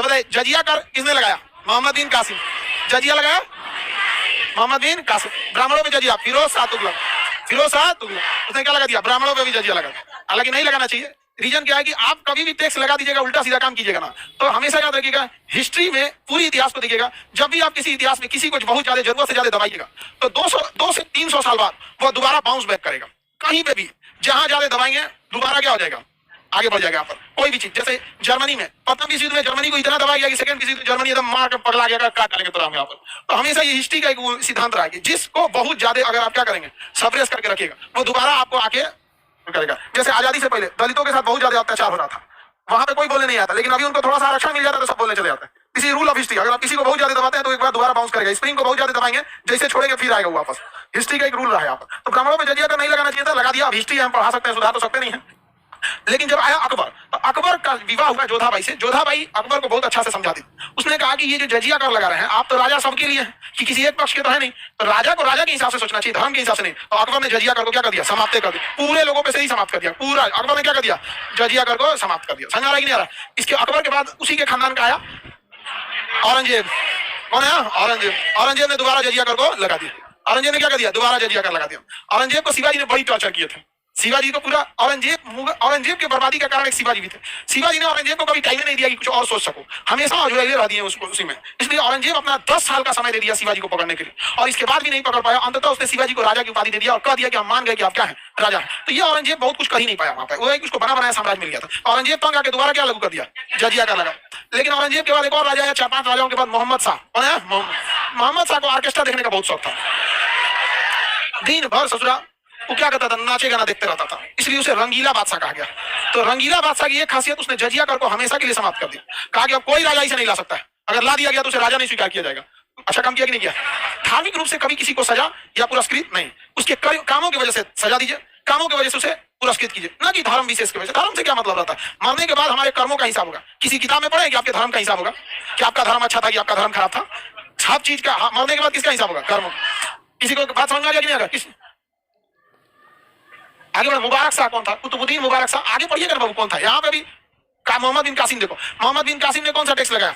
तो बताइए जजिया कर किसने लगाया? मोहम्मद बिन कासिम। जजिया लगाया मोहम्मद बिन कासिम। ब्राह्मणों पे जजिया फिरोज शाह तुगलक। फिरोज शाह तुगलक उसने क्या लगा दिया? ब्राह्मणों पे भी जजिया लगा। हालांकि नहीं लगाना चाहिए। रीजन क्या है कि आप कभी भी टैक्स लगा दीजिएगा उल्टा सीधा काम कीजिएगा ना, तो हमेशा याद रखिएगा हिस्ट्री में पूरी इतिहास को देखिएगा, जब भी आप किसी इतिहास में किसी को बहुत ज्यादा जरूरत से ज्यादा दबाइएगा तो 2 से 300 साल बाद वो दोबारा बाउंस बैक करेगा। कहीं पे भी जहां ज्यादा दबाएंगे दोबारा क्या हो जाएगा? आगे बढ़ जाएगा। यहाँ पर कोई भी चीज, जैसे जर्मनी में प्रथम विश्व युद्ध में जर्मनी को इतना दबाया गया कि सेकंड विश्व युद्ध जर्मनी एकदम मार के पगला गया, काट डालेंगे तो यहाँ पर। तो हमेशा ये हिस्ट्री का एक सिद्धांत रहा है कि जिसको बहुत ज्यादा अगर आप क्या करेंगे सप्रेस करके रखिएगा वो दोबारा आपको आके करेगा। जैसे आजादी से पहले दलितों के साथ बहुत ज्यादा अत्याचार हो रहा था, वहां पे कोई बोलने नहीं आता, लेकिन अभी उनको थोड़ा सा आरक्षण मिल जाता है तो सब बोलने चले जाते हैं। इसी रूल ऑफ हिस्ट्री, अगर आप किसी को बहुत ज्यादा दबाते हैं तो एक बार दोबारा बाउंस करेगा। स्प्रिंग को बहुत ज्यादा दबाएंगे, जैसे छोड़ेंगे फिर आएगा वापस। हिस्ट्री का एक रूल रहा है यहाँ पर। तो ब्राह्मणों में जजिया का नहीं लगाना चाहिए था, लगा दिया। अब हिस्ट्री हम पढ़ा सकते हैं, सुधार तो सकते नहीं है। लेकिन जब आया अकबर, तो अकबर का विवाह हुआ जोधाबाई से। जोधाबाई अकबर को बहुत अच्छा से समझा दी। उसने कहा कि ये जो जजिया कर लगा रहे हैं आप, तो राजा सबके लिए है कि किसी एक पक्ष के तो है नहीं, तो राजा को राजा के हिसाब से सोचना चाहिए, धर्म के हिसाब से नहीं। तो अकबर ने जजिया कर को क्या कर दिया? समाप्त कर दिया। पूरे लोगों पे से ही समाप्त कर दिया। पूरा अकबर ने क्या कर दिया? जजिया कर को समाप्त कर दिया। समझ आ रहा है कि नहीं आ रहा? इसके अकबर के बाद उसी के खानदान का आया औरंगजेब। कौन है? औरंगजेब। औरंगजेब ने दोबारा जजिया कर को लगा दिया। औरंगजेब ने क्या कर दिया? दोबारा जजिया कर लगा दिया। औरंगजेब को शिवाजी ने बड़ी टॉर्चर किए थे। शिवाजी को पूरा औरंगजेब के बर्बादी का कारण एक शिवाजी भी थे। शिवाजी ने औरंगजेब को कभी टाइम नहीं दिया कि कुछ और सोच सको, हमेशा अजुड़े रह दिए उसको उसी में। इसलिए औरंगजेब अपना 10 साल का समय दे दिया शिवाजी को पकड़ने के लिए, और इसके बाद भी नहीं पकड़ पाया। अंततः उसने शिवाजी को राजा की उपाधि दे दिया और कह दिया कि हम मान गए कि आप क्या है? राजा। तो ये औरंगजेब बहुत कुछ कर ही नहीं पाया वहां पर, वो उसको बना बनाया साम्राज्य मिल गया था। औरंगजेब तंग आके दोबारा क्या लागू कर दिया? जजिया का लगा। लेकिन औरंगजेब के बाद एक और राजा है, 4-5 राजाओं के बाद मोहम्मद शाह। कौन है? मोहम्मद शाह को ऑर्केस्ट्रा देखने का बहुत शौक था। दिन भर ससुरा वो क्या करता था? नाचे गाना देखते रहता था, इसलिए उसे रंगीला बादशाह कहा गया। तो रंगीला बादशाह की एक खासियत, उसने जजिया कर को हमेशा के लिए समाप्त कर दिया। कहा कि अब कोई राजा इसे नहीं ला सकता है, अगर ला दिया गया तो उसे राजा नहीं स्वीकार किया जाएगा। अच्छा काम किया कि नहीं किया? धार्मिक रूप से कभी किसी को सजा या पुरस्कृत नहीं, उसके कामों की वजह से सजा दीजिए, कामों की वजह से उसे पुरस्कृत कीजिए, ना कि धर्म विशेष की वजह से। धर्म से क्या मतलब रहता है? मरने के बाद हमारे कर्मों का हिसाब होगा। किसी किताब में पढ़े कि आपके धर्म का हिसाब होगा कि आपका धर्म अच्छा था कि आपका धर्म खराब था? सब चीज का मरने के बाद किसका हिसाब होगा? कर्म। किसी को बात समझ में आ गया कि नहीं आ रहा? आगे बढ़ो। मुबारक शाह कौन था? कुतुबुद्दीन मुबारक शाह। आगे पढ़िएगा बाबू कौन था। यहाँ पे भी मोहम्मद बिन कासिम देखो। मोहम्मद बिन कासिम ने कौन सा टैक्स लगाया?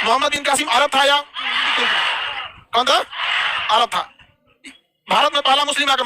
मोहम्मद बिन कासिम अरब था या कौन था? अरब था। भारत में पहला मुस्लिम आके